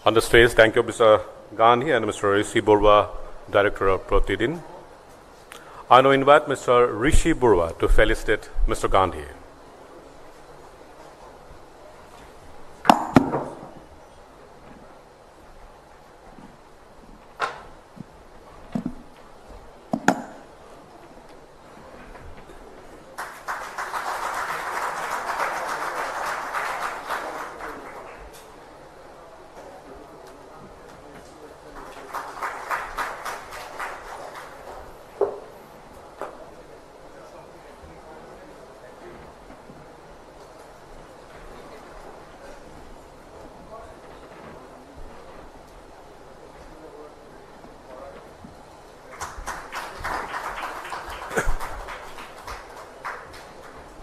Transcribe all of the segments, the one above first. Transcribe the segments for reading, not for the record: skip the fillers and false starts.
On the stage, thank you, Mr. Gandhi and Mr. Rishi Burwa, Director of Pratidin. I now invite Mr. Rishi Burwa to felicitate Mr. Gandhi.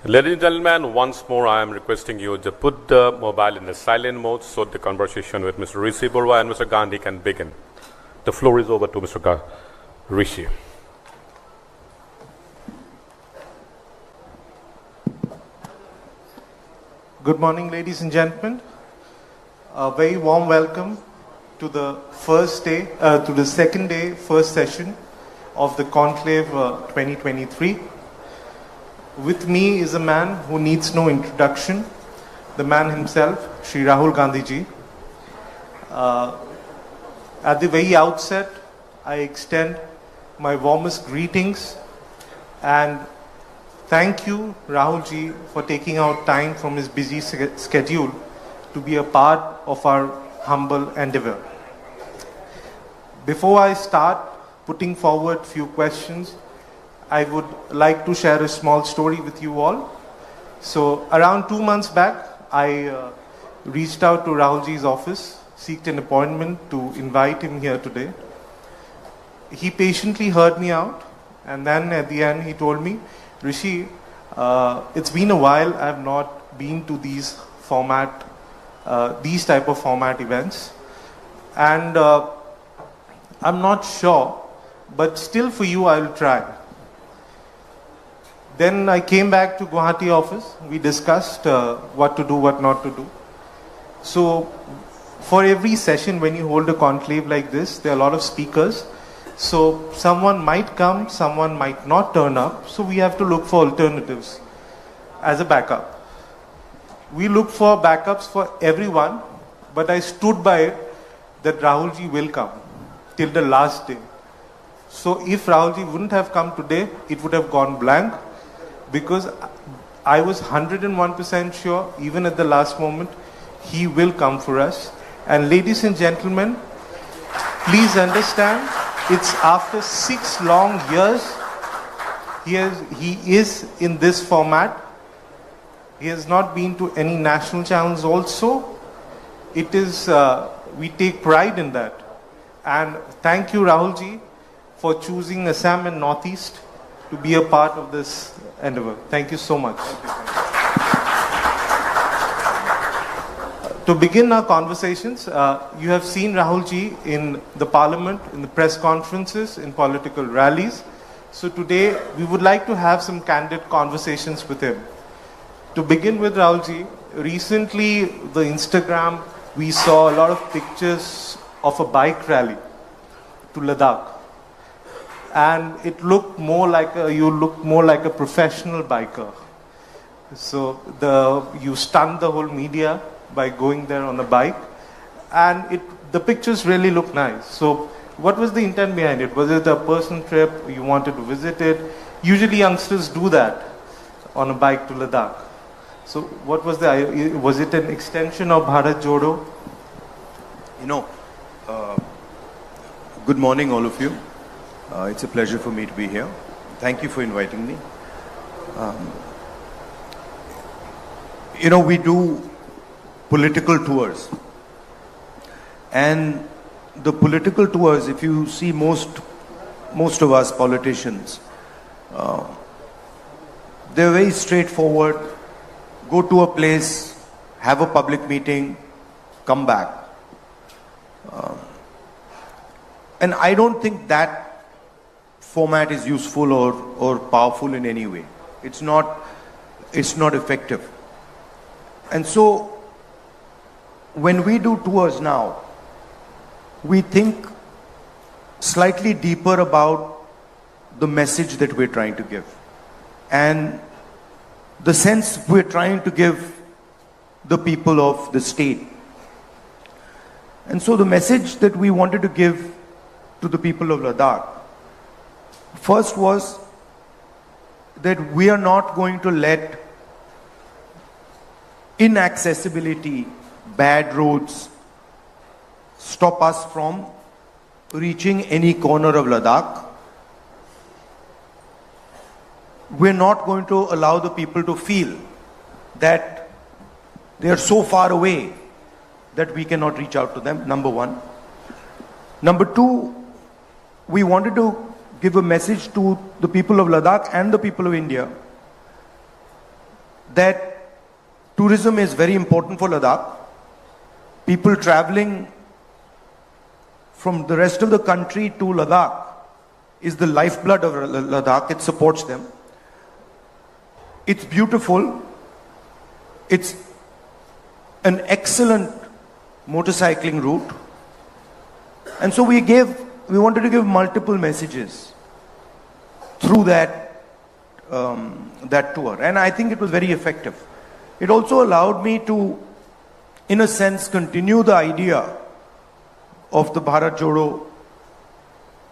Ladies and gentlemen, once more I am requesting you to put the mobile in the silent mode so the conversation with Mr. Rishi Burwa and Mr. Gandhi can begin. The floor is over to Mr. Rishi. Good morning, ladies and gentlemen. A very warm welcome to the second day, first session of the Conclave 2023. With me is a man who needs no introduction, the man himself, Shri Rahul Gandhi ji. At the very outset, I extend my warmest greetings and thank you, Rahul ji, for taking out time from his busy schedule to be a part of our humble endeavor. Before I start putting forward few questions, I would like to share a small story with you all. So around 2 months back, I reached out to Rahulji's office, seeked an appointment to invite him here today. He patiently heard me out, and then at the end he told me, Rishi, it's been a while I have not been to these type of format events, and I'm not sure, but still for you I will try. Then I came back to Guwahati office. We discussed what to do, what not to do. So for every session, when you hold a conclave like this, there are a lot of speakers. So someone might come, someone might not turn up. So we have to look for alternatives as a backup. We look for backups for everyone, but I stood by it that Rahulji will come till the last day. So if Rahulji wouldn't have come today, it would have gone blank. Because I was 101% sure, even at the last moment, he will come for us. And ladies and gentlemen, please understand, it's after 6 long years, he is in this format. He has not been to any national channels also. It is, we take pride in that. And thank you, Rahulji, for choosing Assam and Northeast to be a part of this endeavor. Thank you so much. To begin our conversations, you have seen Rahulji in the parliament, in the press conferences, in political rallies. So today, we would like to have some candid conversations with him. To begin with, Rahulji, recently the Instagram, we saw a lot of pictures of a bike rally to Ladakh. And it looked more like you look more like a professional biker. So you stunned the whole media by going there on a bike, and the pictures really look nice. So what was the intent behind it? Was it a personal trip? You wanted to visit it? Usually youngsters do that on a bike to Ladakh. So what was was it an extension of Bharat Jodo? Good morning all of you. It's a pleasure for me to be here. Thank you for inviting me. We do political tours. And the political tours, if you see most of us politicians, they're very straightforward. Go to a place, have a public meeting, come back. And I don't think that format is useful or powerful in any way. It's not effective. And so when we do tours now, we think slightly deeper about the message that we're trying to give and the sense we're trying to give the people of the state. And so the message that we wanted to give to the people of Ladakh first was that we are not going to let inaccessibility, bad roads stop us from reaching any corner of Ladakh. We're not going to allow the people to feel that they are so far away that we cannot reach out to them, number one. Number two, we wanted to give a message to the people of Ladakh and the people of India that tourism is very important for Ladakh. People traveling from the rest of the country to Ladakh is the lifeblood of Ladakh. It supports them. It's beautiful. It's an excellent motorcycling route. And so we wanted to give multiple messages through that tour. And I think it was very effective. It also allowed me to, in a sense, continue the idea of the Bharat Jodo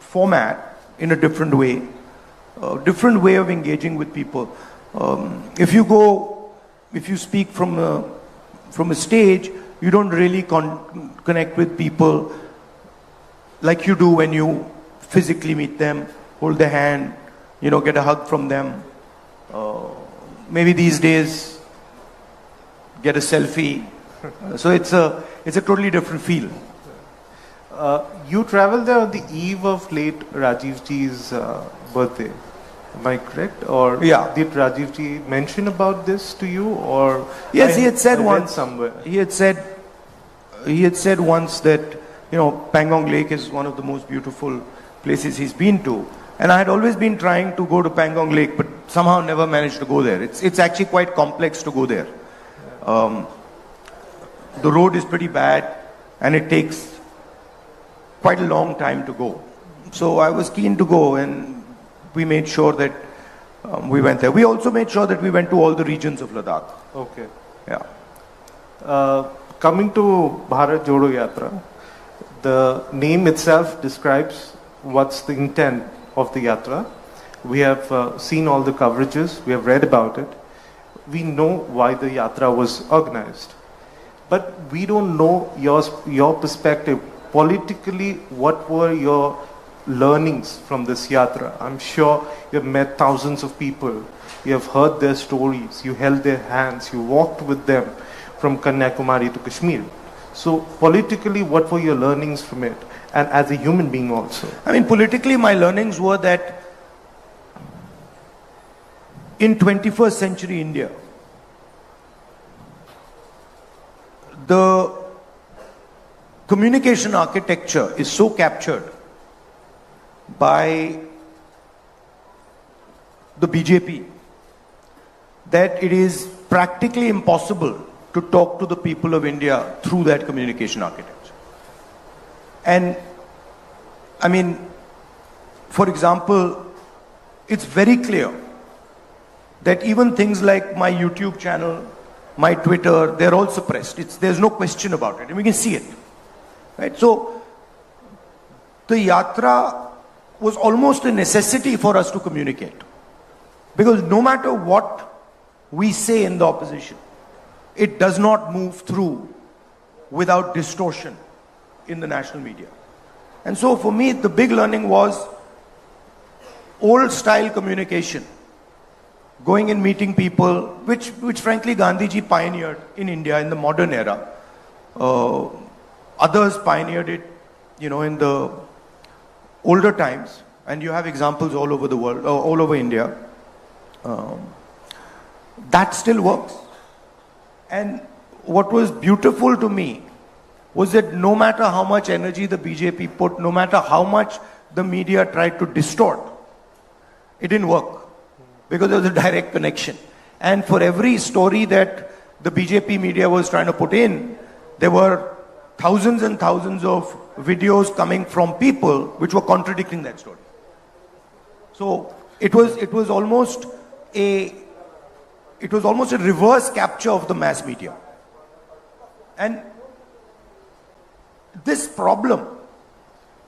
format in a different way of engaging with people. If you speak from a stage, you don't really connect with people like you do when you physically meet them, hold their hand, get a hug from them. Maybe these days, get a selfie. So it's a totally different feel. You traveled there on the eve of late Rajiv Ji's birthday. Am I correct? Or yeah. Did Rajiv Ji mention about this to you? Or yes, he had said once somewhere. He had said once that Pangong Lake is one of the most beautiful places he's been to, and I had always been trying to go to Pangong Lake, but somehow never managed to go there. It's actually quite complex to go there. The road is pretty bad, and it takes quite a long time to go. So I was keen to go, and we made sure that we went there. We also made sure that we went to all the regions of Ladakh. Okay. Yeah. Coming to Bharat Jodo Yatra, the name itself describes what's the intent of the Yatra. We have seen all the coverages, we have read about it. We know why the Yatra was organized. But we don't know your perspective. Politically, what were your learnings from this Yatra? I'm sure you've met thousands of people. You have heard their stories. You held their hands. You walked with them from Kanyakumari to Kashmir. So politically, what were your learnings from it? And as a human being also? I mean, politically, my learnings were that in 21st century India, the communication architecture is so captured by the BJP that it is practically impossible to talk to the people of India through that communication architecture. And I mean, for example, it's very clear that even things like my YouTube channel, my Twitter, they're all suppressed. There's no question about it, and we can see it. Right? So the Yatra was almost a necessity for us to communicate. Because no matter what we say in the opposition, it does not move through without distortion in the national media. And so for me, the big learning was old style communication, going and meeting people, which frankly Gandhiji pioneered in India in the modern era. Others pioneered it, in the older times, and you have examples all over the world, all over India. That still works. And what was beautiful to me was that no matter how much energy the BJP put, no matter how much the media tried to distort, it didn't work because there was a direct connection. And for every story that the BJP media was trying to put in, there were thousands and thousands of videos coming from people which were contradicting that story. So it was almost a reverse capture of the mass media. And this problem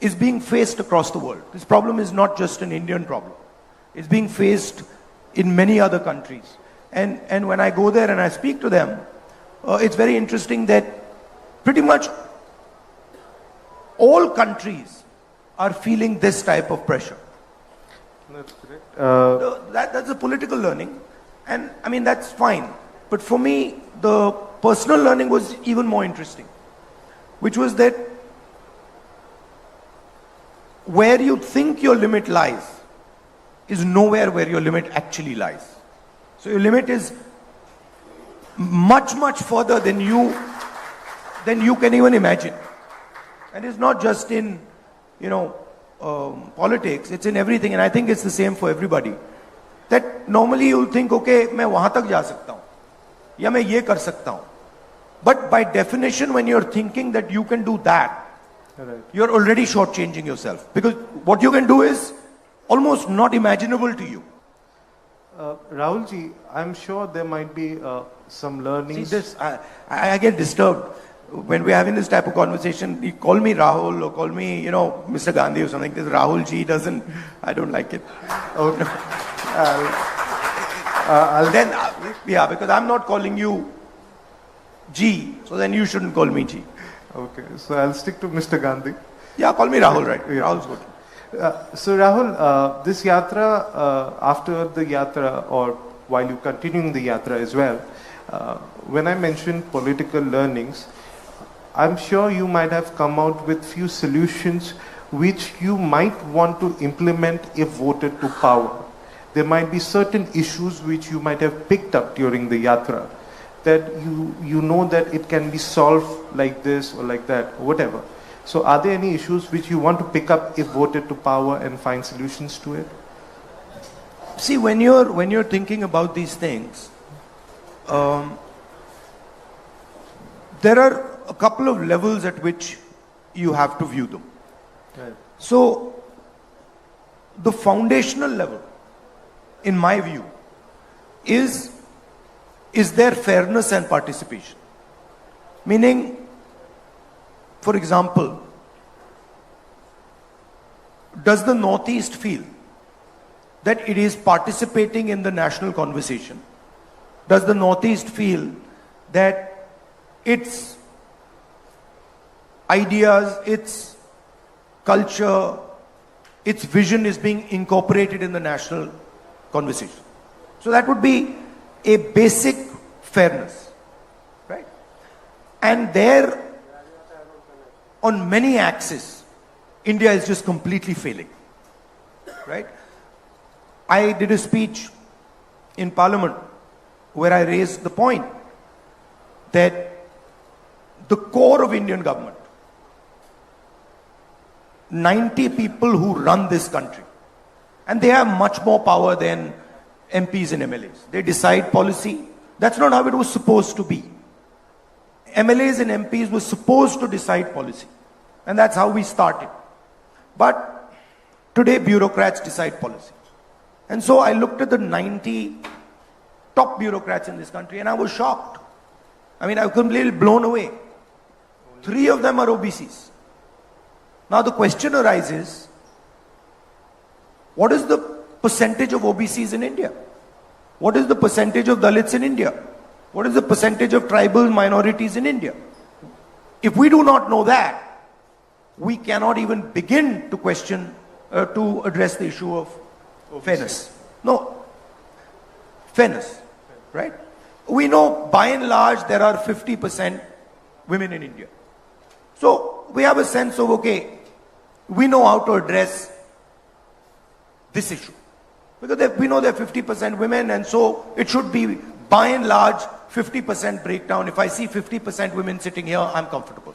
is being faced across the world. This problem is not just an Indian problem. It's being faced in many other countries. And when I go there and I speak to them, it's very interesting that pretty much all countries are feeling this type of pressure. That's correct. That's a political learning. And I mean, that's fine. But for me, the personal learning was even more interesting, which was that where you think your limit lies is nowhere where your limit actually lies. So your limit is much, much further than you can even imagine. And it's not just in, politics, it's in everything. And I think it's the same for everybody. That normally you'll think, okay, मैं वहां तक जा सकता हूं, या मैं ये कर सकता हूं. But by definition, when you're thinking that you can do that, Right. you're already shortchanging yourself. Because what you can do is almost not imaginable to you. Rahul ji, I'm sure there might be some See learnings. this, I get disturbed when we're having this type of conversation. You call me Rahul or call me, Mr. Gandhi or something. This Rahul ji doesn't, I don't like it. Okay. Because I'm not calling you G, so then you shouldn't call me G. Okay, so I'll stick to Mr. Gandhi. Yeah, call me Rahul, right? Yeah. Rahul's good. So Rahul, this yatra, after the yatra or while you continuing the yatra as well, when I mentioned political learnings, I'm sure you might have come out with few solutions which you might want to implement if voted to power. There might be certain issues which you might have picked up during the yatra that you know that it can be solved like this or like that, or whatever. So are there any issues which you want to pick up if voted to power and find solutions to it? See, when you're thinking about these things, there are a couple of levels at which you have to view them. Right. So, the foundational level, in my view, is there fairness and participation? Meaning, for example, does the Northeast feel that it is participating in the national conversation? Does the Northeast feel that its ideas, its culture, its vision is being incorporated in the national conversation? So that would be a basic fairness, right? And there, on many axes, India is just completely failing, right? I did a speech in Parliament where I raised the point that the core of Indian government, 90 people who run this country, and they have much more power than MPs and MLAs. They decide policy. That's not how it was supposed to be. MLAs and MPs were supposed to decide policy. And that's how we started. But today bureaucrats decide policy. And so I looked at the 90 top bureaucrats in this country and I was shocked. I mean, I was completely blown away. 3 of them are OBCs. Now the question arises, what is the percentage of OBCs in India? What is the percentage of Dalits in India? What is the percentage of tribal minorities in India? If we do not know that, we cannot even begin to question, to address the issue of fairness. No, fairness, right? We know by and large there are 50% women in India. So we have a sense of, okay, we know how to address this issue. Because we know there are 50% women, and so it should be by and large 50% breakdown. If I see 50% women sitting here, I'm comfortable.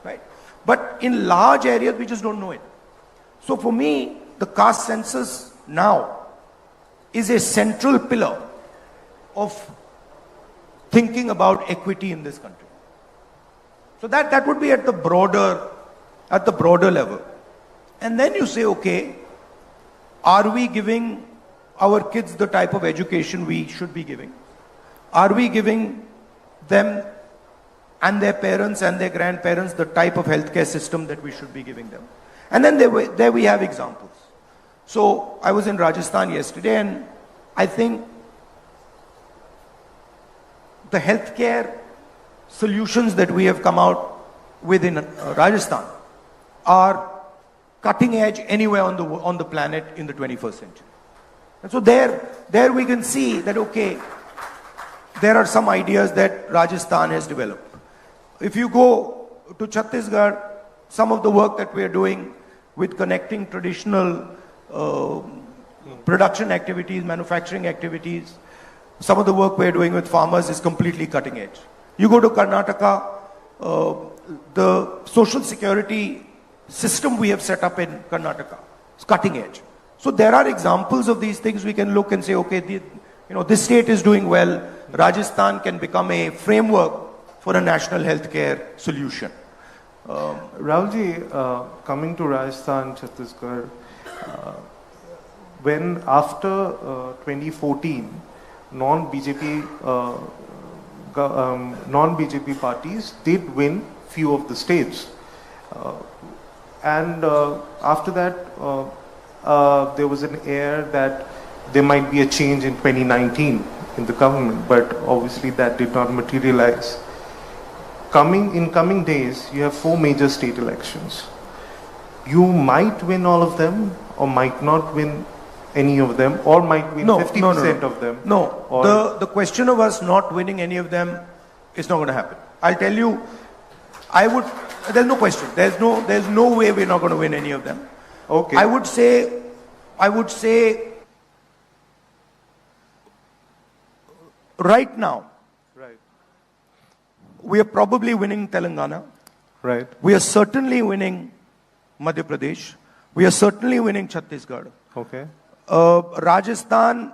Right? But in large areas, we just don't know it. So for me, the caste census now is a central pillar of thinking about equity in this country. So that would be at the broader at the broader level. And then you say, okay, are we giving our kids the type of education we should be giving? Are we giving them and their parents and their grandparents the type of healthcare system that we should be giving them? And then there we have examples. So I was in Rajasthan yesterday, and I think the healthcare solutions that we have come out with in Rajasthan are cutting edge anywhere on the planet in the 21st century. And so there we can see that, okay, there are some ideas that Rajasthan has developed. If you go to Chhattisgarh, some of the work that we are doing with connecting traditional production activities, manufacturing activities, some of the work we're doing with farmers is completely cutting edge. You go to Karnataka, the social security system we have set up in Karnataka is cutting edge. So there are examples of these things. We can look and say, okay, this state is doing well. Rajasthan can become a framework for a national healthcare solution. Rahulji, coming to Rajasthan, Chhattisgarh, when after 2014, non-BJP parties did win few of the states, and after that there was an air that there might be a change in 2019 in the government, but obviously that did not materialize. In coming days, you have 4 major state elections. You might win all of them, or might not win any of them, or might win 50% of them. No, the question of us not winning any of them is not going to happen. I'll tell you, there's no question. There's no way we're not going to win any of them. Okay. I would say right now, right, we are probably winning Telangana. Right. We are certainly winning Madhya Pradesh. We are certainly winning Chhattisgarh. Okay. Rajasthan,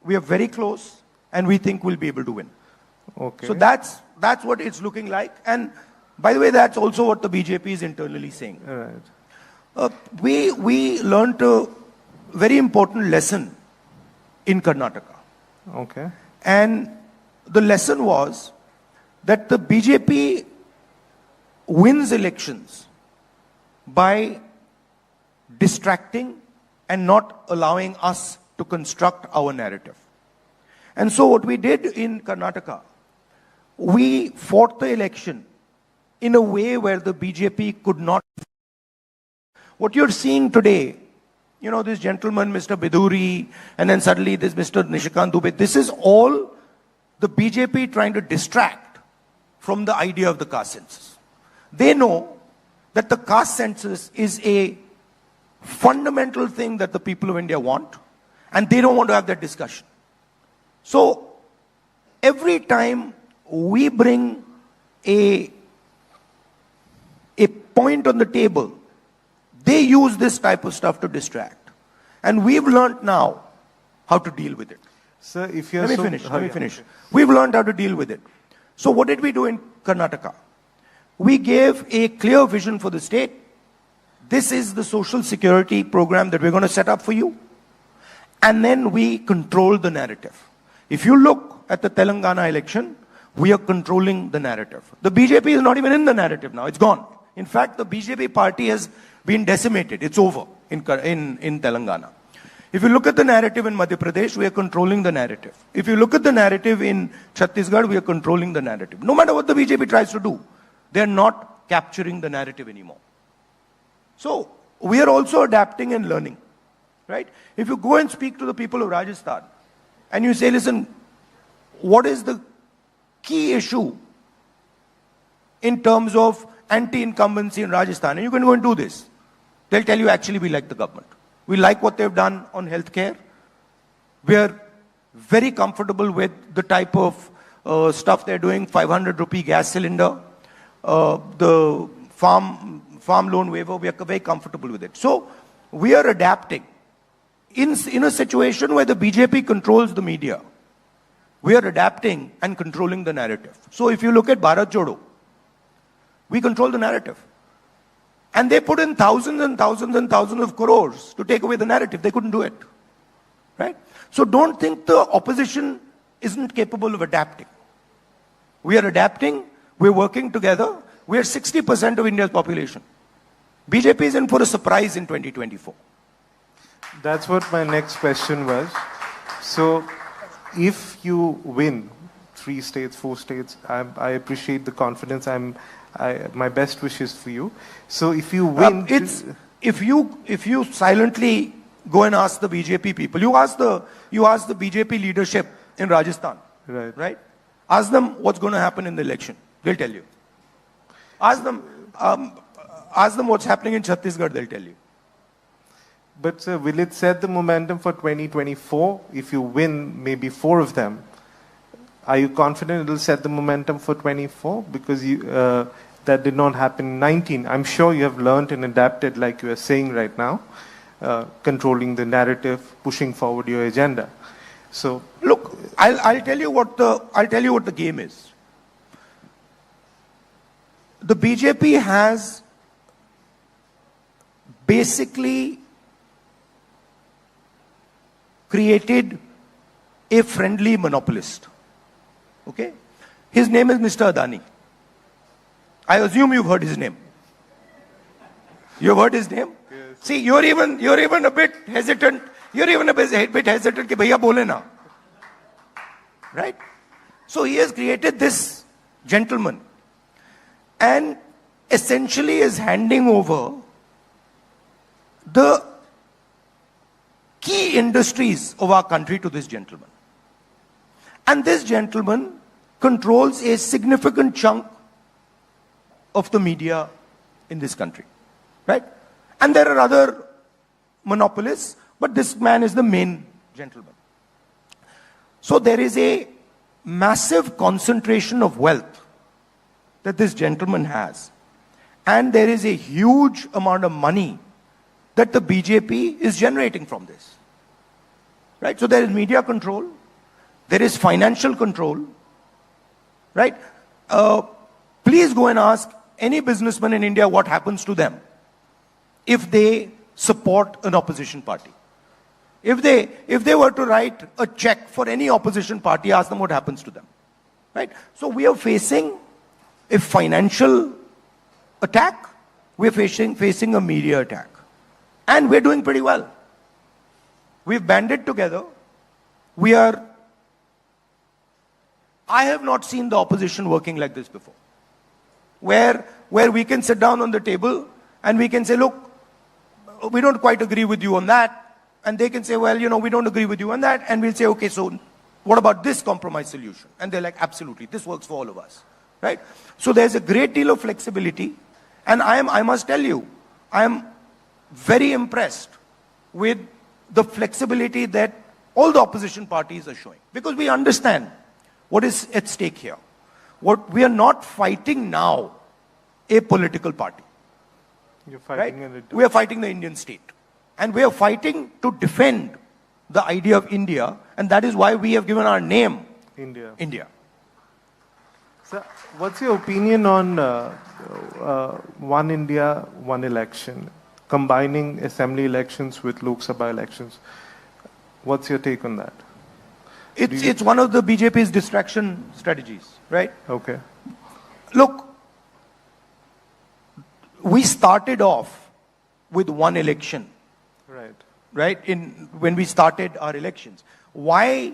we are very close, and we think we'll be able to win. Okay. So that's what it's looking like. And by the way, that's also what the BJP is internally saying. Right. We learned a very important lesson in Karnataka. Okay. And the lesson was that the BJP wins elections by distracting and not allowing us to construct our narrative. And so what we did in Karnataka, we fought the election in a way where the BJP could not. What you're seeing today, this gentleman, Mr. Biduri, and then suddenly this Mr. Nishikant Dubey, this is all the BJP trying to distract from the idea of the caste census. They know that the caste census is a fundamental thing that the people of India want, and they don't want to have that discussion. So every time we bring a point on the table, they use this type of stuff to distract. And we've learned now how to deal with it. Sir, if you're Let me finish. We've learned how to deal with it. So what did we do in Karnataka? We gave a clear vision for the state. This is the social security program that we're going to set up for you. And then we control the narrative. If you look at the Telangana election, we are controlling the narrative. The BJP is not even in the narrative now. It's gone. In fact, the BJP party has been decimated. It's over in Telangana. If you look at the narrative in Madhya Pradesh, we are controlling the narrative. If you look at the narrative in Chhattisgarh, we are controlling the narrative. No matter what the BJP tries to do, they are not capturing the narrative anymore. So we are also adapting and learning, right? If you go and speak to the people of Rajasthan and you say, listen, what is the key issue in terms of anti-incumbency in Rajasthan? And you can go and do this. They'll tell you, actually, we like the government. We like what they've done on healthcare. We're very comfortable with the type of stuff they're doing, 500 rupee gas cylinder, the farm loan waiver, we are very comfortable with it. So we are adapting. In a situation where the BJP controls the media, we are adapting and controlling the narrative. So if you look at Bharat Jodo, we control the narrative. And they put in thousands and thousands and thousands of crores to take away the narrative. They couldn't do it. Right? So don't think the opposition isn't capable of adapting. We are adapting. We're working together. We are 60% of India's population. BJP is in for a surprise in 2024. That's what my next question was. So, if you win 3 states, 4 states, I appreciate the confidence. My best wishes for you. So, if you win, if you silently go and ask the BJP people, you ask the BJP leadership in Rajasthan, right? Ask them what's going to happen in the election. They'll tell you. Ask them what's happening in Chhattisgarh. They'll tell you. But sir, will it set the momentum for 2024? If you win maybe 4 of them, are you confident it will set the momentum for 24? Because that did not happen in 19. I'm sure you have learned and adapted, like you are saying right now, controlling the narrative, pushing forward your agenda. So look, I'll tell you what the game is. The BJP has basically created a friendly monopolist. Okay? His name is Mr. Adani. I assume you've heard his name. You've heard his name? Yes. See, you're even a bit hesitant. You're even a bit hesitant कि भैया बोले ना. Right? So he has created this gentleman and essentially is handing over the key industries of our country to this gentleman. And this gentleman controls a significant chunk of the media in this country. Right? And there are other monopolists, but this man is the main gentleman. So there is a massive concentration of wealth that this gentleman has. And there is a huge amount of money that the BJP is generating from this. Right? So there is media control. There is financial control. Right? Please go and ask any businessman in India what happens to them if they support an opposition party. If they were to write a check for any opposition party, ask them what happens to them. Right? So we are facing a financial attack. We're facing a media attack. And we're doing pretty well. We've banded together. I have not seen the opposition working like this before. Where we can sit down on the table and we can say, look, we don't quite agree with you on that. And they can say, well, we don't agree with you on that. And we'll say, okay, so what about this compromise solution? And they're like, absolutely, this works for all of us. Right? So there's a great deal of flexibility. And I must tell you, I am very impressed with the flexibility that all the opposition parties are showing. Because we understand what is at stake here. We are not fighting now a political party. You're fighting right? We are fighting the Indian state. And we are fighting to defend the idea of India. And that is why we have given our name, India. So, what's your opinion on one India, one election, combining assembly elections with Lok Sabha elections? What's your take on that? It's one of the BJP's distraction strategies, right? Okay. Look, we started off with one election. Right? When we started our elections. Why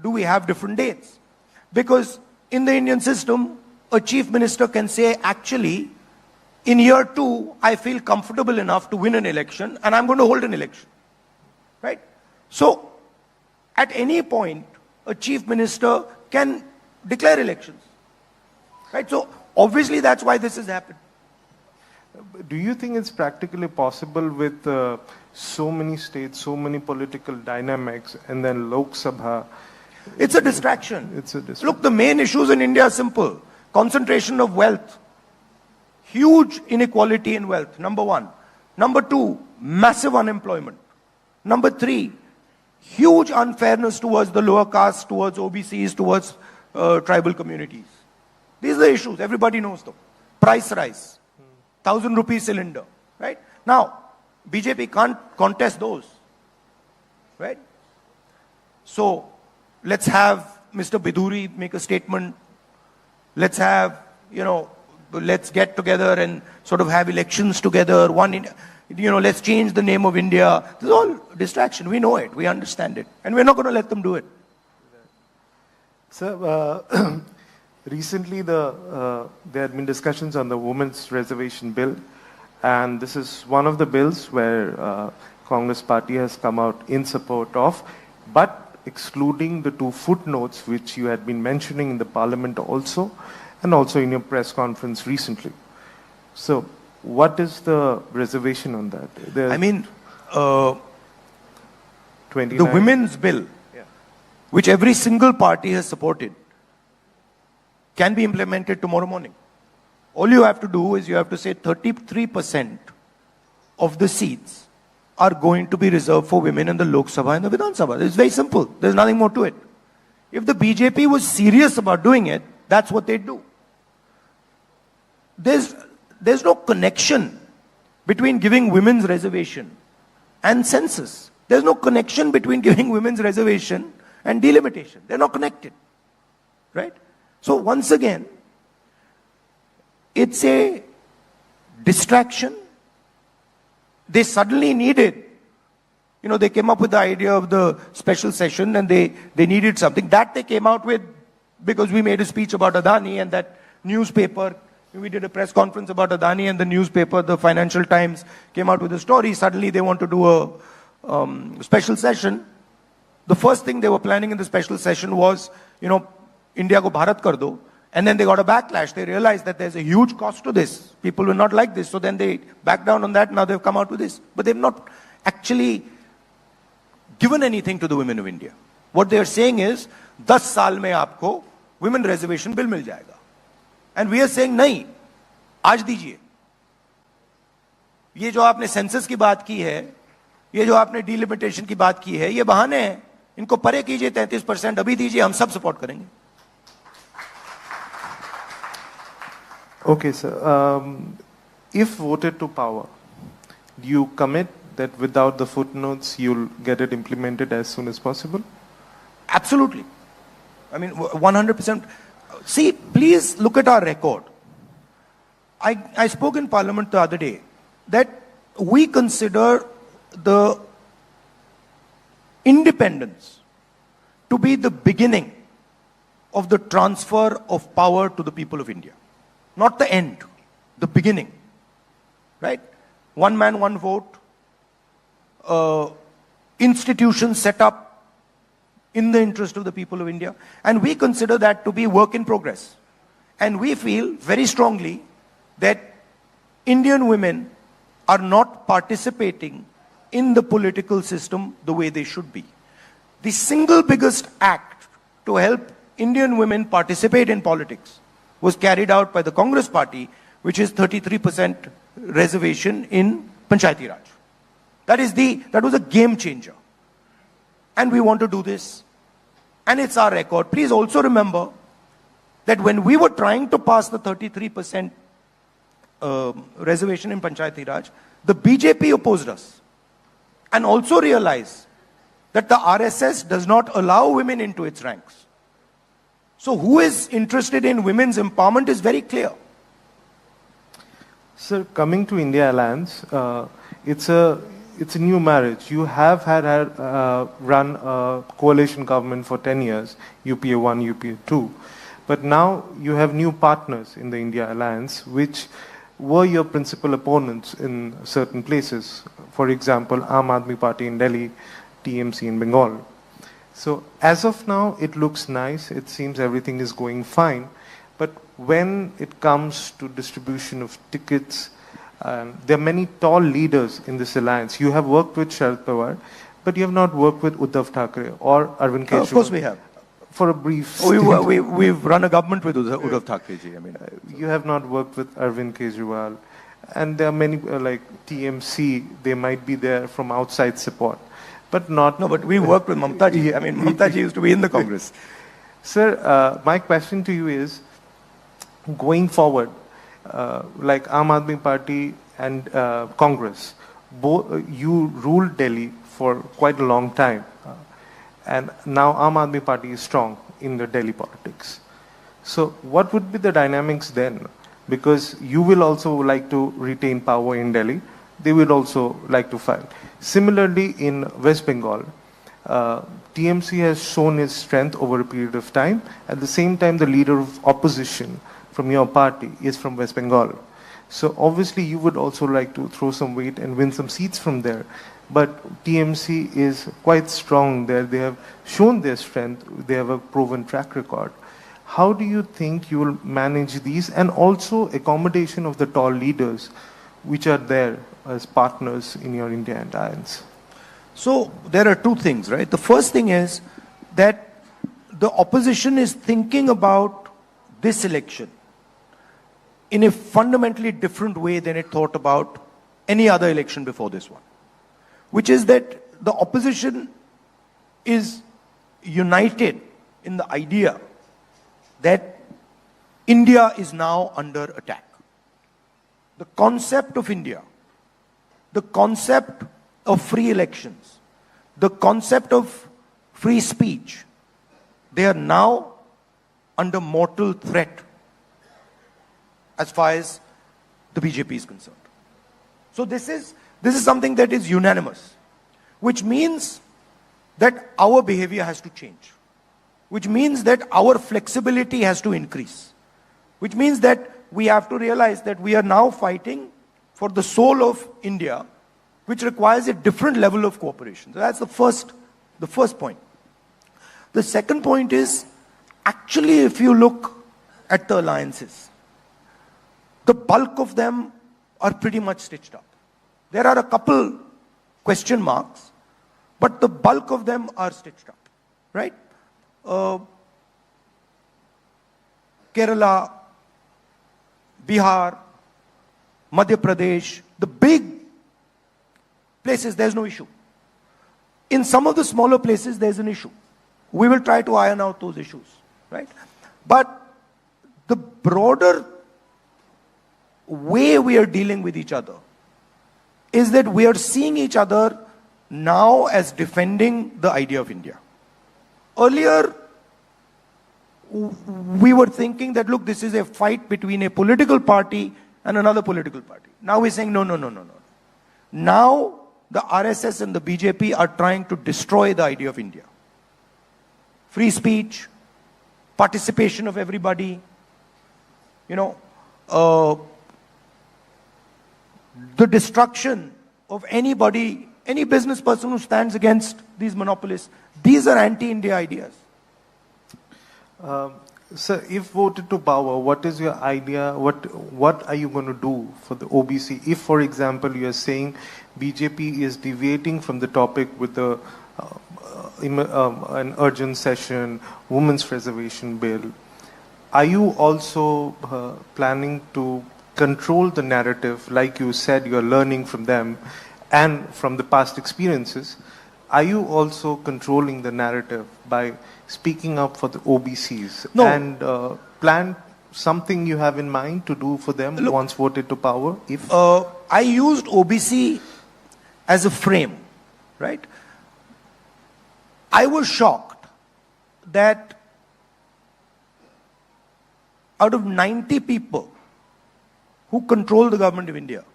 do we have different dates? Because in the Indian system, a chief minister can say, actually, in year 2, I feel comfortable enough to win an election and I'm going to hold an election. Right? So, at any point, a chief minister can declare elections. Right? So, obviously that's why this has happened. Do you think it's practically possible with so many states, so many political dynamics, and then Lok Sabha? It's a distraction. It's a distraction. Look, the main issues in India are simple. Concentration of wealth. Huge inequality in wealth, number 1. Number 2, massive unemployment. Number 3, huge unfairness towards the lower caste, towards OBCs, towards tribal communities. These are the issues. Everybody knows them. Price rise. 1,000 rupees cylinder, right? Now, BJP can't contest those, right? So, let's have Mr. Biduri make a statement. Let's have, let's get together and sort of have elections together. Let's change the name of India. This is all distraction. We know it. We understand it. And we're not going to let them do it. Sir, recently there had been discussions on the Women's Reservation Bill. And this is one of the bills where Congress party has come out in support of, but excluding the two footnotes which you had been mentioning in the parliament also, and also in your press conference recently. So, what is the reservation on that? The women's bill, which every single party has supported, can be implemented tomorrow morning. All you have to do is you have to say 33% of the seats are going to be reserved for women in the Lok Sabha and the Vidhan Sabha. It's very simple. There's nothing more to it. If the BJP was serious about doing it, that's what they'd do. There's no connection between giving women's reservation and census. There's no connection between giving women's reservation and delimitation. They're not connected. Right? So once again, it's a distraction. They suddenly needed, they came up with the idea of the special session and they needed something. That they came out with because we made a speech about Adani and that newspaper. We did a press conference about Adani and the newspaper, the Financial Times, came out with a story. Suddenly they want to do a special session. The first thing they were planning in the special session was, India ko Bharat kar do. And then they got a backlash. They realized that there's a huge cost to this. People will not like this. So then they backed down on that. Now they've come out with this. But they've not actually given anything to the women of India. What they are saying is, 10 saal mein aapko women reservation bill mil jayega. And we are saying, nahi, aaj dijiye. ये जो आपने census की बात की है, ये जो आपने डिलिमिटेशन की बात की है, ये बहाने हैं. इनको परे कीजिए 33%, अभी दीजिए, हम सब सपोर्ट करेंगे. Okay, sir. If voted to power, do you commit that without the footnotes, you'll get it implemented as soon as possible? Absolutely. 100%. See, please look at our record. I spoke in Parliament the other day that we consider the independence to be the beginning of the transfer of power to the people of India. Not the end, the beginning. Right? One man, one vote. Institutions set up in the interest of the people of India. And we consider that to be work in progress. And we feel very strongly that Indian women are not participating in the political system the way they should be. The single biggest act to help Indian women participate in politics was carried out by the Congress party, which is 33% reservation in Panchayati Raj. That was a game changer. And we want to do this. And it's our record. Please also remember that when we were trying to pass the 33% reservation in Panchayati Raj, the BJP opposed us. And also realized that the RSS does not allow women into its ranks. So who is interested in women's empowerment is very clear. Sir, coming to India Alliance, it's a new marriage. You have run a coalition government for 10 years, UPA 1, UPA 2. But now you have new partners in the India Alliance, which were your principal opponents in certain places. For example, Aam Aadmi Party in Delhi, TMC in Bengal. So as of now, it looks nice. It seems everything is going fine. But when it comes to distribution of tickets, there are many tall leaders in this alliance. You have worked with Sharad Pawar, but you have not worked with Uddhav Thackeray or Arvind Kejriwal. Of course we have. For a brief we've run a government with Uddhav Thackeray ji. You have not worked with Arvind Kejriwal. And there are many, like TMC, they might be there from outside support. But not... No, but we worked with Mamta ji. Mamta ji used to be in the Congress. Sir, my question to you is, going forward, like Aam Aadmi Party and Congress, you ruled Delhi for quite a long time, and now Aam Aadmi Party is strong in the Delhi politics. So what would be the dynamics then? Because you will also like to retain power in Delhi, they will also like to fight. Similarly, in West Bengal, TMC has shown its strength over a period of time. At the same time, the leader of opposition from your party is from West Bengal. So obviously, you would also like to throw some weight and win some seats from there. But TMC is quite strong there. They have shown their strength. They have a proven track record. How do you think you will manage these, and also accommodation of the tall leaders which are there as partners in your India alliance? So there are two things, right? The first thing is that the opposition is thinking about this election in a fundamentally different way than it thought about any other election before this one, which is that the opposition is united in the idea that India is now under attack. The concept of India, the concept of free elections, the concept of free speech, they are now under mortal threat as far as the BJP is concerned. So this is something that is unanimous, which means that our behavior has to change, which means that our flexibility has to increase, which means that we have to realize that we are now fighting for the soul of India, which requires a different level of cooperation. So that's the first point. The second point is, actually, if you look at the alliances, the bulk of them are pretty much stitched up. There are a couple question marks, but the bulk of them are stitched up, right? Kerala, Bihar, Madhya Pradesh, the big places, there's no issue. In some of the smaller places, there's an issue. We will try to iron out those issues, right? But the broader way we are dealing with each other is that we are seeing each other now as defending the idea of India. Earlier, we were thinking that, look, this is a fight between a political party and another political party. Now we're saying, no. Now, the RSS and the BJP are trying to destroy the idea of India. Free speech, participation of everybody, the destruction of anybody, any business person who stands against these monopolists. These are anti-India ideas. Sir, if voted to power, what is your idea? What are you going to do for the OBC? If, for example, you are saying BJP is deviating from the topic with the an urgent session, women's reservation bill, are you also planning to control the narrative? Like you said, you are learning from them and from the past experiences. Are you also controlling the narrative by speaking up for the OBCs? No. And plan something you have in mind to do for them? Look, once voted to power? If I used OBC as a frame, right? I was shocked that out of 90 people who control the government of India,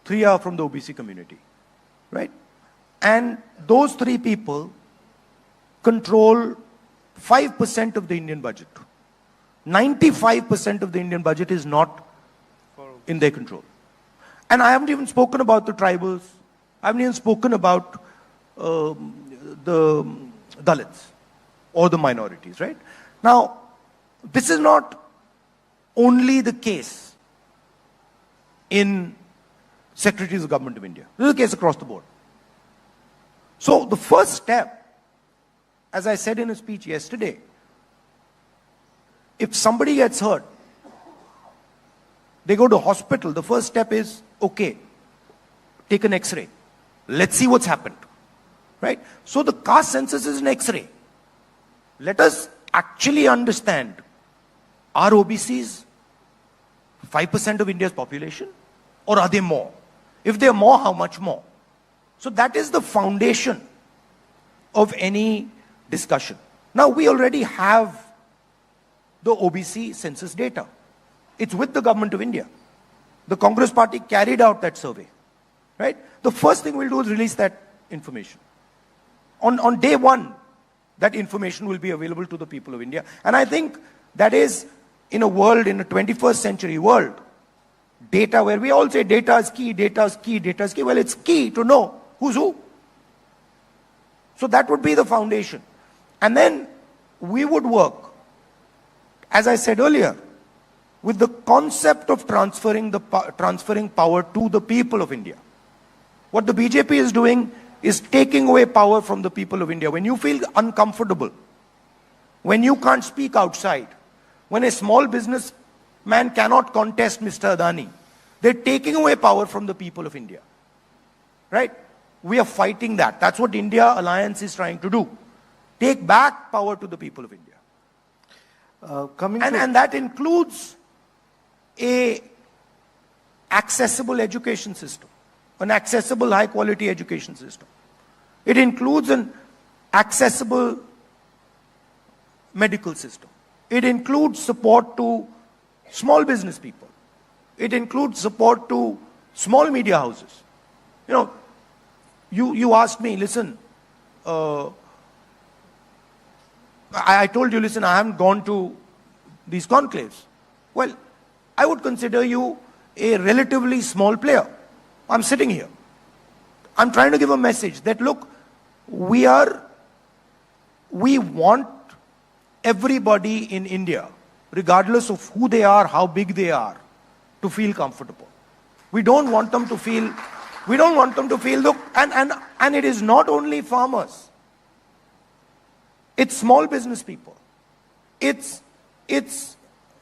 3 are from the OBC community, right? And those 3 people control 5% of the Indian budget. 95% of the Indian budget is not in their control. And I haven't even spoken about the tribals. I haven't even spoken about the Dalits or the minorities, right? Now, this is not only the case in secretaries of government of India. This is the case across the board. So the first step, as I said in a speech yesterday, if somebody gets hurt, they go to hospital, the first step is, okay, take an X-ray. Let's see what's happened, right? So the caste census is an X-ray. Let us actually understand, are OBCs 5% of India's population? Or are they more? If they're more, how much more? So that is the foundation of any discussion. Now, we already have the OBC census data. It's with the government of India. The Congress party carried out that survey, right? The first thing we'll do is release that information. On day one, that information will be available to the people of India. And I think that is, in a world, in a 21st century world, data where we all say data is key, data is key, data is key. Well, it's key to know who's who. So that would be the foundation. And then we would work, as I said earlier, with the concept of transferring power to the people of India. What the BJP is doing is taking away power from the people of India. When you feel uncomfortable, when you can't speak outside, when a small businessman cannot contest Mr. Adani, they're taking away power from the people of India. Right? We are fighting that. That's what India Alliance is trying to do. Take back power to the people of India. And that includes a accessible education system, an accessible high quality education system. It includes an accessible medical system. It includes support to small business people. It includes support to small media houses. You know, you asked me, listen, I told you, listen, I haven't gone to these conclaves. Well, I would consider you a relatively small player. I'm sitting here. I'm trying to give a message that, look, we want everybody in India, regardless of who they are, how big they are, to feel comfortable. We don't want them to feel, look, and it is not only farmers. It's small business people. It's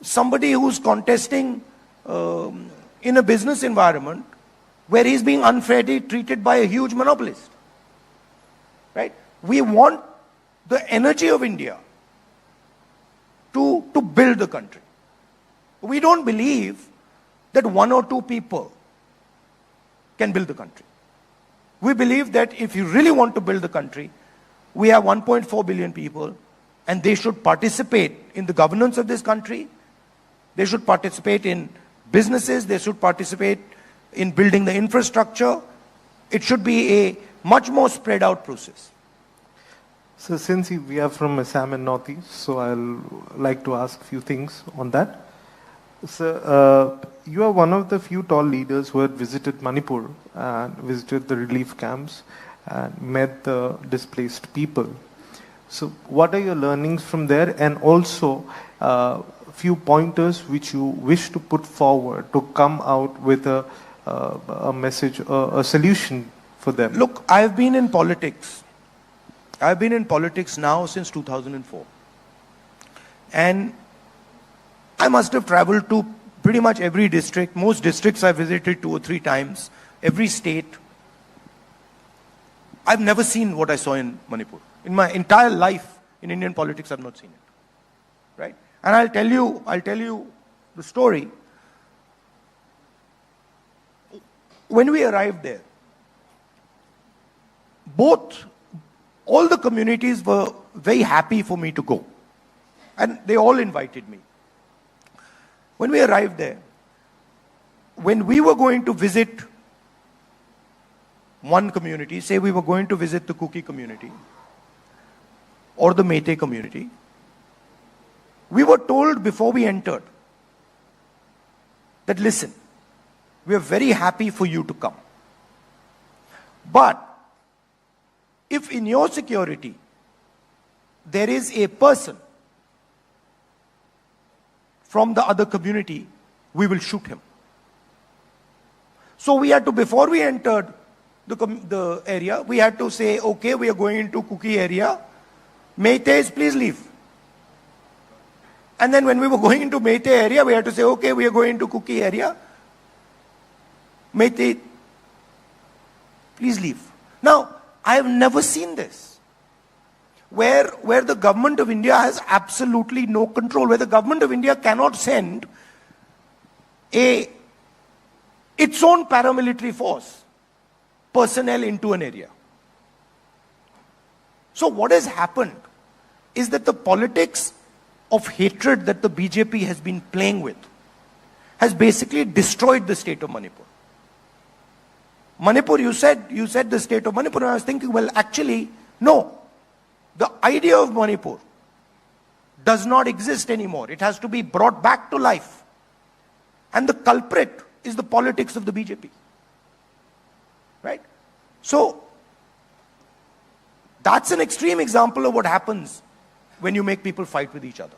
somebody who's contesting in a business environment where he's being unfairly treated by a huge monopolist. Right? We want the energy of India to build the country. We don't believe that one or two people can build the country. We believe that if you really want to build the country, we have 1.4 billion people, and they should participate in the governance of this country. They should participate in businesses. They should participate in building the infrastructure. It should be a much more spread out process. So since we are from Assam and Northeast, so I'll like to ask a few things on that. So you are one of the few tall leaders who had visited Manipur and visited the relief camps and met the displaced people. So what are your learnings from there, and also few pointers which you wish to put forward to come out with a message, a solution for them? Look, I've been in politics. I've been in politics now since 2004. And I must have traveled to pretty much every district. Most districts I visited 2 or 3 times. Every state. I've never seen what I saw in Manipur. In my entire life in Indian politics, I've not seen it. Right? And I'll tell you the story. When we arrived there, all the communities were very happy for me to go. And they all invited me. When we arrived there, when we were going to visit one community, say we were going to visit the Kuki community or the Meitei community, we were told before we entered that, listen, we are very happy for you to come. But if in your security there is a person from the other community, we will shoot him. So we had to, before we entered the area, we had to say, okay, we are going into Kuki area. Meiteis, please leave. And then when we were going into Meitei area, we had to say, okay, we are going into Kuki area. Meitei, please leave. Now, I have never seen this. Where the government of India has absolutely no control, where the government of India cannot send its own paramilitary force, personnel into an area. So what has happened is that the politics of hatred that the BJP has been playing with has basically destroyed the state of Manipur. Manipur, you said the state of Manipur, and I was thinking, well, actually, no. The idea of Manipur does not exist anymore. It has to be brought back to life. And the culprit is the politics of the BJP. Right? So, that's an extreme example of what happens when you make people fight with each other.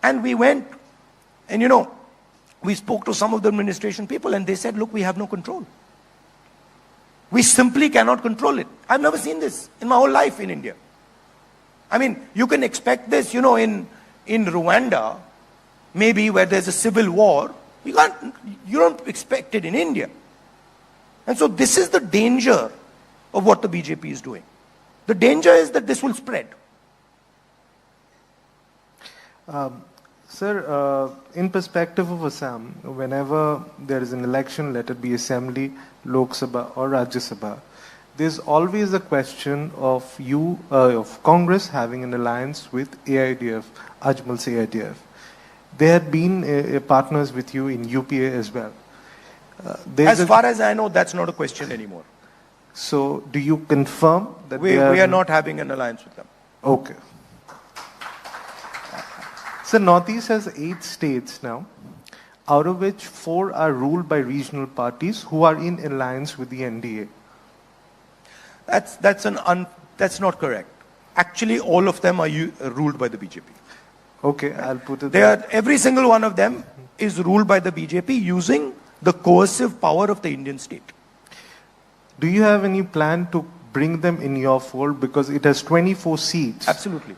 And we went, and we spoke to some of the administration people, and they said, look, we have no control. We simply cannot control it. I've never seen this in my whole life in India. I mean, you can expect this, in Rwanda, maybe where there's a civil war. You don't expect it in India. And so this is the danger of what the BJP is doing. The danger is that this will spread. Sir, in perspective of Assam, whenever there is an election, let it be Assembly, Lok Sabha or Rajya Sabha, there's always a question of of Congress having an alliance with AIDF, Ajmal's AIDF. They had been partners with you in UPA as well. As far as I know, that's not a question anymore. So, do you confirm that we are not having an alliance with them? Okay. So, Northeast has 8 states now, out of which 4 are ruled by regional parties who are in alliance with the NDA. That's not correct. Actually, all of them are ruled by the BJP. Okay, I'll put it there. Every single one of them is ruled by the BJP using the coercive power of the Indian state. Do you have any plan to bring them in your fold, because it has 24 seats? Absolutely.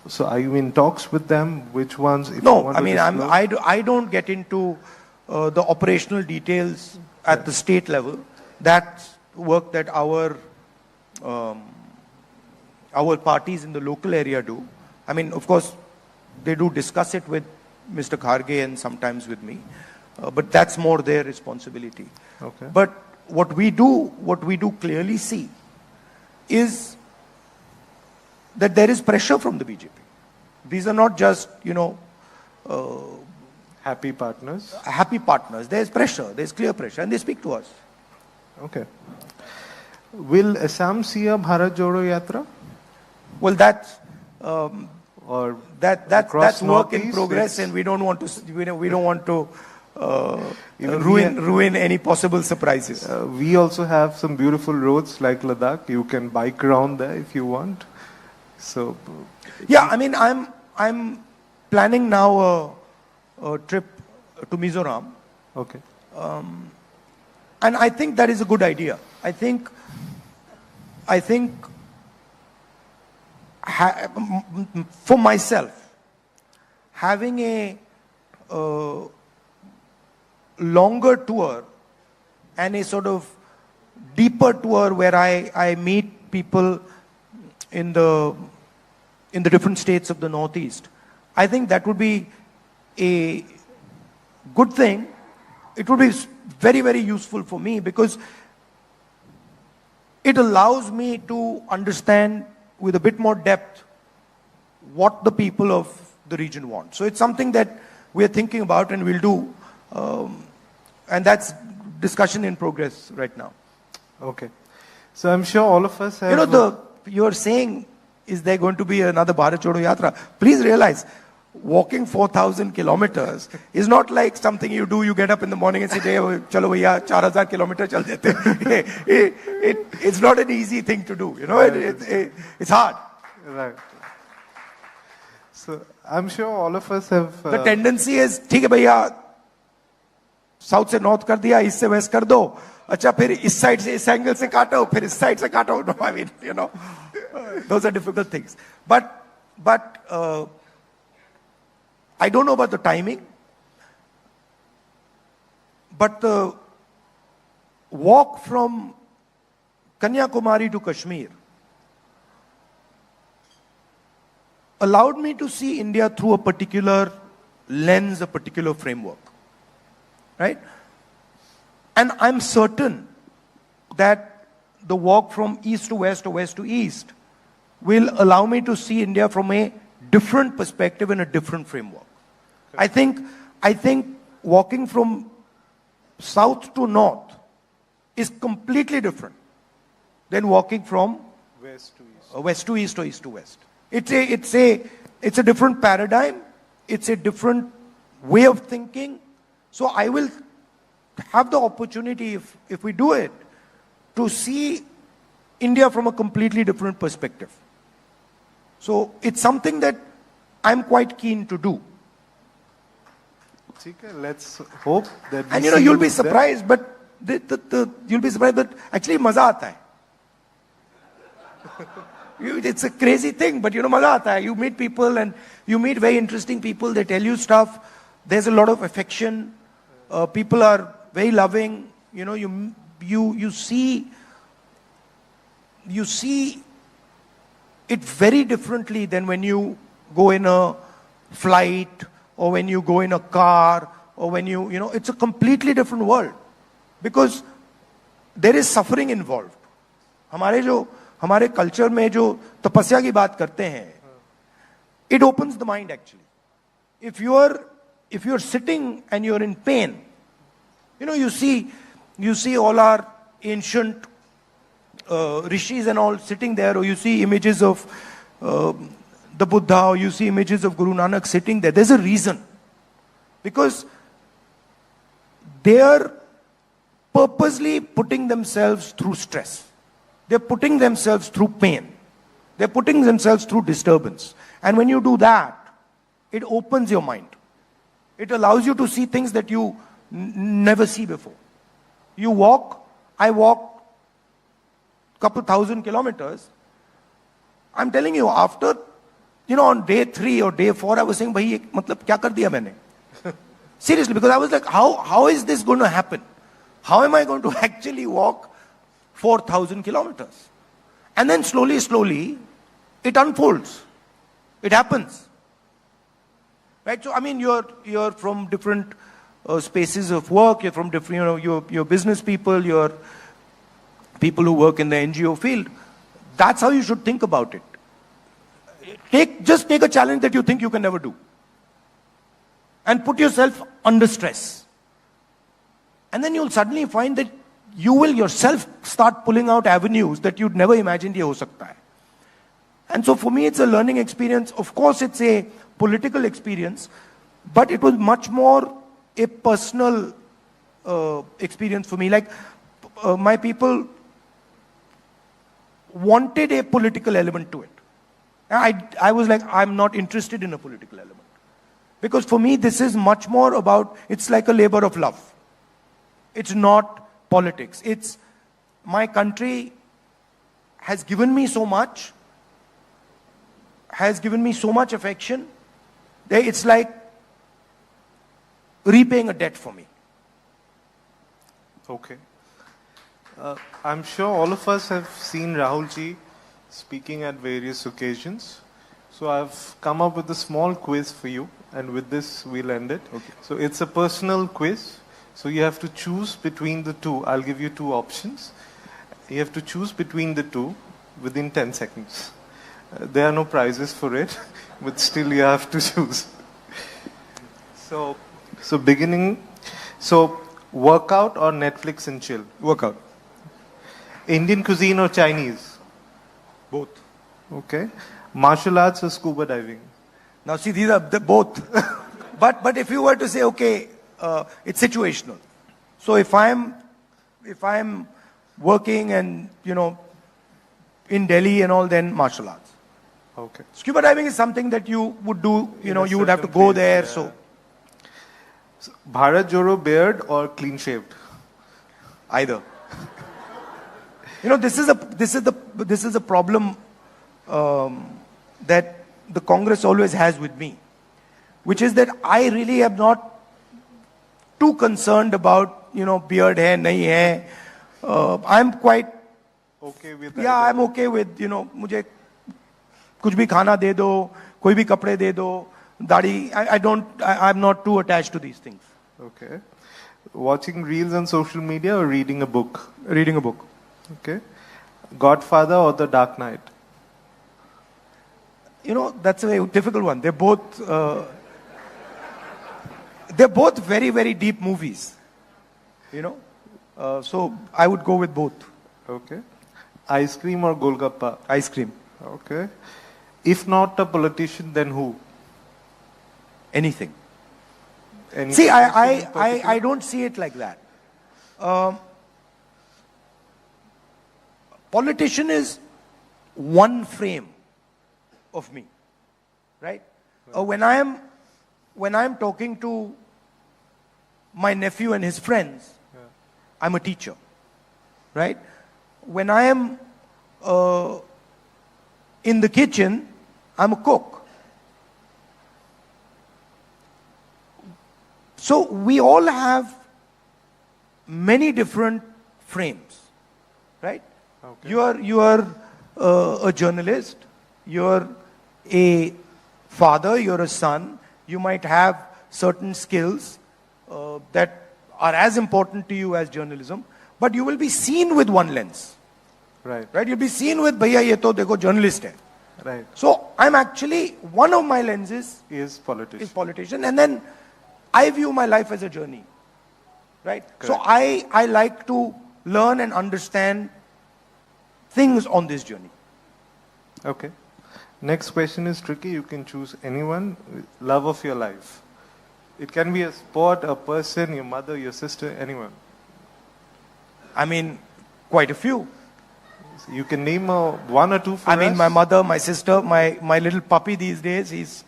So are you in talks with them? Which ones? No, I mean, I don't get into the operational details at the state level. That's work that our parties in the local area do. I mean, of course, they do discuss it with Mr. Kharge and sometimes with me, but that's more their responsibility. Okay. But what we do clearly see is that there is pressure from the BJP. These are not just, happy partners. Happy partners. There's pressure. There's clear pressure, and they speak to us. Okay. Will Assam see a Bharat Jodo Yatra? Well, that's across work in Northeast, progress, and we don't want to ruin any possible surprises. We also have some beautiful roads like Ladakh. You can bike around there if you want. So, yeah, I mean, I'm planning now a trip to Mizoram. Okay. And I think that is a good idea. I think for myself, having a longer tour and a sort of deeper tour where I meet people in the different states of the Northeast, I think that would be a good thing. It would be very, very useful for me, because it allows me to understand with a bit more depth what the people of the region want. So it's something that we're thinking about and we'll do. And that's discussion in progress right now. Okay. So I'm sure all of us have... You're saying, is there going to be another Bharat Jodo Yatra? Please realize, walking 4,000 kilometers is not like something you do. You get up in the morning and say, chalo bhaiya, 4,000 kilometers chal dete. It's not an easy thing to do. It's hard. Right. So I'm sure all of us have... The tendency is, ठीक है भैया, south से north कर दिया, east से waste कर दो, अच्छा फिर इस साइड से इस एंगल से काटो, फिर इस साइड से काटो. No, I mean, those are difficult things. But I don't know about the timing, but the walk from Kanyakumari to Kashmir allowed me to see India through a particular lens, a particular framework. right? And I'm certain that the walk from east to west or west to east will allow me to see India from a different perspective and a different framework. I think walking from south to north is completely different than walking from West to east. west to east or east to west. It's a different paradigm. It's a different way of thinking. So I will have the opportunity, if we do it, to see India from a completely different perspective. So it's something that I'm quite keen to do. Okay, let's hope that. And you'll be surprised, but you'll be surprised that actually maza aata hai. It's a crazy thing, but maza aata hai. You meet people and you meet very interesting people. They tell you stuff. There's a lot of affection. People are very loving. You see it very differently than when you go in a flight or when you go in a car or when it's a completely different world because there is suffering involved. हमारे culture में जो तपस्या की बात करते हैं, it opens the mind actually. If you're sitting and you're in pain, you see all our ancient rishis and all sitting there, or you see images of the Buddha, or you see images of Guru Nanak sitting there. There's a reason. Because they are purposely putting themselves through stress. They're putting themselves through pain. They're putting themselves through disturbance. And when you do that, it opens your mind. It allows you to see things that you never see before. I walk couple thousand kilometers. I'm telling you, after, on day 3 or day 4, I was saying, bhai, matlab, kya kar diya maine? Seriously, because I was like, how is this going to happen? How am I going to actually walk 4,000 kilometers? And then slowly, it unfolds. It happens. Right? So, I mean, you're from different spaces of work, you're from different, you're business people, you're people who work in the NGO field. That's how you should think about it. Just take a challenge that you think you can never do. And put yourself under stress. And then you'll suddenly find that you will yourself start pulling out avenues that you'd never imagined ye ho sakta hai. And so for me, it's a learning experience. Of course, it's a political experience, but it was much more a personal experience for me. Like, my people wanted a political element to it. I was like, I'm not interested in a political element. Because for me, this is much more about, it's like a labor of love. It's not politics. It's, my country has given me so much, has given me so much affection, that it's like repaying a debt for me. Okay. I'm sure all of us have seen Rahul ji speaking at various occasions. So I've come up with a small quiz for you, and with this we'll end it. Okay. So it's a personal quiz. So you have to choose between the two. I'll give you 2 options. You have to choose between the two within 10 seconds. There are no prizes for it, but still you have to choose. So beginning, workout or Netflix and chill? Workout. Indian cuisine or Chinese? Both. Okay. Martial arts or scuba diving? Now see, these are both. but if you were to say, okay, it's situational. So if I'm working and, in Delhi and all, then martial arts. Okay. Scuba diving is something that you would do, you would have to certain go place, there, yeah. so Bharat Joro beard or clean shaved? either. This is a problem that the Congress always has with me, which is that I really am not too concerned about, beard hai, nahi hai. I'm quite Okay with yeah, either. I'm okay with, मुझे कुछ भी खाना दे दो, कोई भी कपड़े दे दो, दाढ़ी. I'm not too attached to these things. Okay. Watching reels on social media or reading a book? Reading a book. Okay. Godfather or The Dark Knight? You know, that's a very difficult one. They're both very, very deep movies. You know, so I would go with both. Okay. Ice cream or Golgappa? Ice cream. Okay. If not a politician, then who? Anything. Any See, politician in particular? I don't see it like that. Politician is one frame of me, right? When I am talking to my nephew and his friends, I'm a teacher, right? When I am in the kitchen, I'm a cook. So we all have many different frames, right? Okay. You are a journalist, you're a father, you're a son, you might have certain skills that are as important to you as journalism, but you will be seen with one lens. Right. Right? You'll be seen with, bhaiya, ye to dekho journalist hai. Right. So I'm actually, one of my lenses Is politician. is politician, and then I view my life as a journey. Right? So Correct. I like to learn and understand things on this journey. Okay. Next question is tricky. You can choose anyone. Love of your life. It can be a sport, a person, your mother, your sister, anyone. I mean, quite a few. You can name one or two for I mean, us. my mother, my sister, my little puppy these days, he's,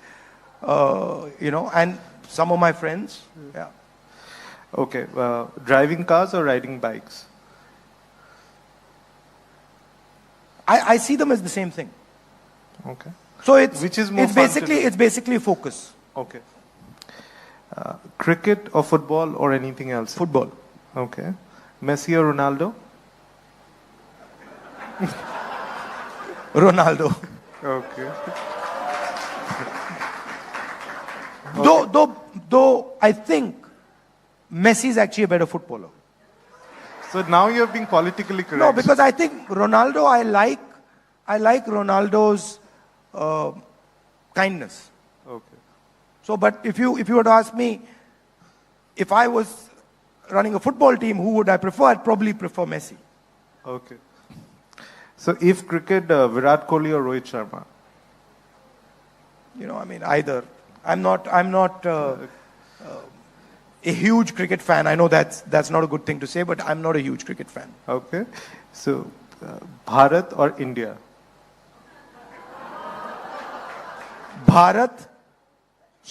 you know, and some of my friends. Yeah. Okay. Driving cars or riding bikes? I see them as the same thing. Okay. So it's, Which is more it's fun to basically, do? it's basically focus. Okay. Cricket or football or anything else? Football. Okay. Messi or Ronaldo? Ronaldo. Okay. Though I think Messi is actually a better footballer. So now you're being politically correct. No, because I think Ronaldo, I like Ronaldo's kindness. Okay. So, but if you were to ask me, if I was running a football team, who would I prefer? I'd probably prefer Messi. Okay. So if cricket, Virat Kohli or Rohit Sharma? You know, I mean, either. I'm not a huge cricket fan. I know that's not a good thing to say, but I'm not a huge cricket fan. Okay. So Bharat or India?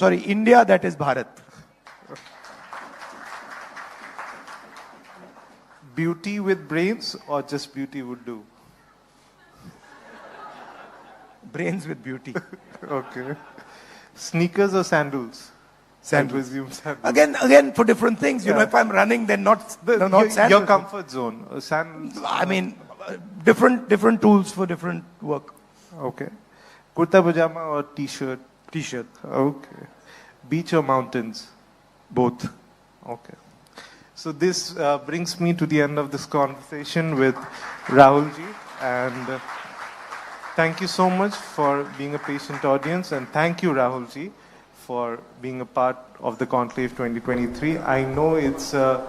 India, that is Bharat. Beauty with brains or just beauty would do? Brains with beauty. Okay. Sneakers or sandals? Sandals. I presume sandals. Again, for different things. You know, Yeah. if I'm running, then not Your sandals. comfort zone. Sandals. I mean, different tools for different work. Okay. Kurta pajama or t-shirt? T-shirt. Okay. Beach or mountains? Both. Okay. So this brings me to the end of this conversation with Rahul ji, and thank you so much for being a patient audience, and thank you Rahul ji for being a part of the Conclave 2023. I know it's a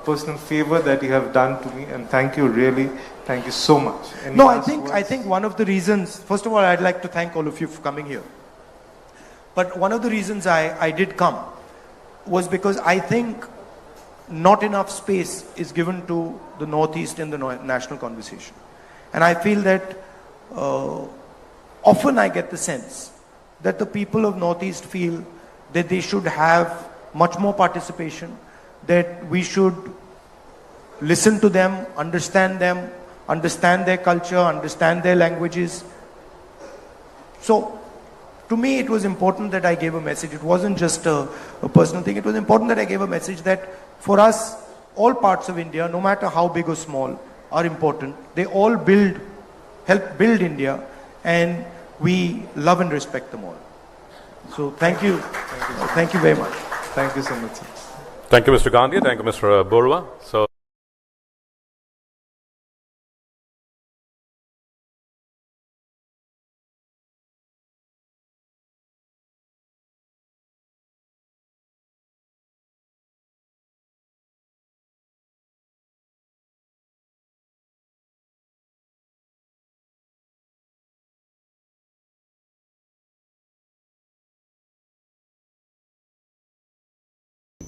personal favor that you have done to me, and thank you, really, thank you so much. Any No, I last think words? one of the reasons, first of all, I'd like to thank all of you for coming here. But one of the reasons I did come was because I think not enough space is given to the Northeast in the national conversation. And I feel that often I get the sense that the people of Northeast feel that they should have much more participation, that we should listen to them, understand their culture, understand their languages. So, to me, it was important that I gave a message. It wasn't just a personal thing. It was important that I gave a message that for us, all parts of India, no matter how big or small, are important. They all help build India, and we love and respect them all. So thank you. Thank you very much. Thank you so much, sir. Thank you, Mr. Gandhi. Thank you, Mr. Borua. So.